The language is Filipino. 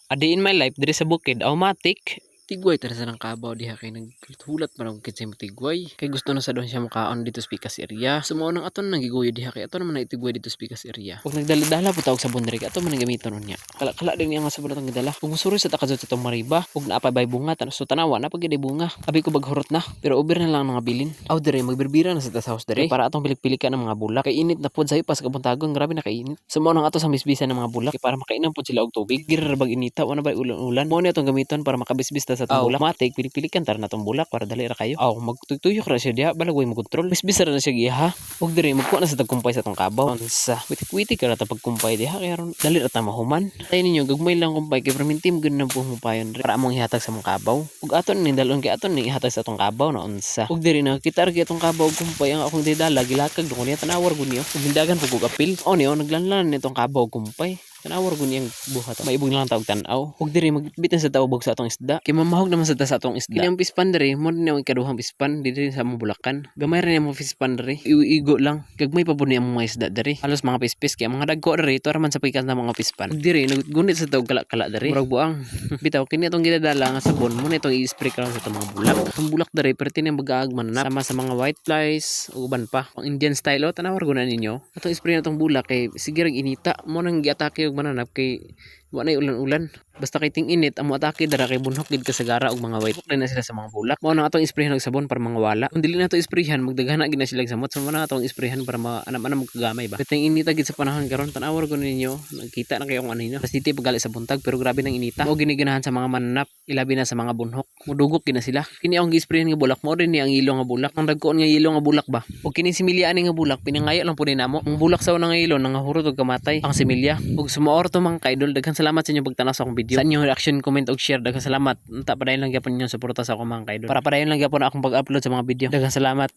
A day in my life diri sa bukid, automatic. Tigway tara sa nang kabaw diha kay naghulat man og kitsa mo tigway. Kay gusto na sa doon siya makaon dito sa Pikas area. Sumo nang aton nang giguyo diha kay aton naman na itigway dito sa Pikas area. Ug nagdala-dala po tawag sa bundiri kay aton man gamiton unya. Kala din yang sa bunatang gidala. Ug musuri sa takadto sa tong mariba ug naapay bay bunga tan so tanawa na pag bunga. Abi ko baghurot na pero uber na lang mga bilin. Aw dire magbirbira na sa tas house dire para atong pilik-pilikan ng mga bulak. Kay init na pod sayo pas kabuntagon grabe na kay init. Sumo nang ato sa bisbisan ng mga bulak kay para makainom pod sila og tubig. Girbag inita wala bay ulan-ulan. Mo ni atong gamiton para makabisbis ta sa atong bulak. Matik pilik-pilikan tar na tong bulak para dali ra kayo. Aw magtuyok ra siya diha balagway mo control. Bisbis ra na siya giha. Ug dire magkuha na sa tagkumpay sa atong kabaw. Unsa witik-witik ra ta pagkumpay diha kay aron dali ra ta mahuman. Tay ninyo gagmay lang kumpay kay permintim gud na puhumpayon para among ihatag sa mong kabaw. Ug aton ni dalon kay aton ni ihatag sa atong kabaw na unsa. Ug dire na kita ra atong kabaw kumpay ang akong didala gilakag dong niya tanawar gud niyo. Ug hindagan pug apil. O niyo naglanlan nitong kabaw kumpay. Tanawar gud niyang buhat. Maibog lang tawag tan-aw. Ug dire magbitan sa tawbog sa atong isda. Kay mamahog naman sa atong isda. Kini ang pispan dire mo ni ang ikaduhang pispan diri sa among Bulacan. Gamay ra ni among pispan dire. Igo lang. Gagmay pa pud ni among mga isda dire. Halos mga pispis kay mga dagko dire ito man sa pikas na mga pispan. Ug dire naggunit sa tawag kala-kala dire. Murag buang. Bitaw kini atong gidadala nga sabon mo ni itong i-spray ka lang sa itong mga bulak. Ang bulak dire perti na mag-aag mananap sama sa mga white flies ug uban pa. Pang Indian style o tanawar guna ninyo. Atong spray na itong bulak kay sige rag inita mo nang giatake og mananap kay wala na ulan-ulan. Basta kay ting init amo atake dara kay bunhok gid kasagara og mga white na sila sa mga bulak. Mao nang atong isprayhan og sabon para mga wala. Kung dili na to isprayhan magdaghan na gid na sila samot. So mo na atong isprayhan para maanam-anam og kagamay ba. Ting inita gid sa panahon karon tan-awar ko ninyo. Nagkita na kayo kung ano ninyo. Positive pagali sa buntag pero grabe nang inita. Mao giniganahan sa mga mananap ilabi na sa mga bunhok. Mudugok gid na sila. Kini akong gisprayan nga bulak mo rin ni ang ilo nga bulak. Ang dagkoon nga ilo nga bulak ba. Ug kini similya ani nga bulak pinangayo lang pud namo. Ang bulak sa unang ilo nangahurot og kamatay. Ang similya. Ug sumoor to mga kaidol daghan salamat sa inyong pagtanaw sa akong video. Sa inyong reaction, comment ug share daghan salamat. Unta padayon lang gyapon inyong suporta sa akong mga kaidol. Para padayon lang gyapon akong pag-upload sa mga video. Daghan salamat.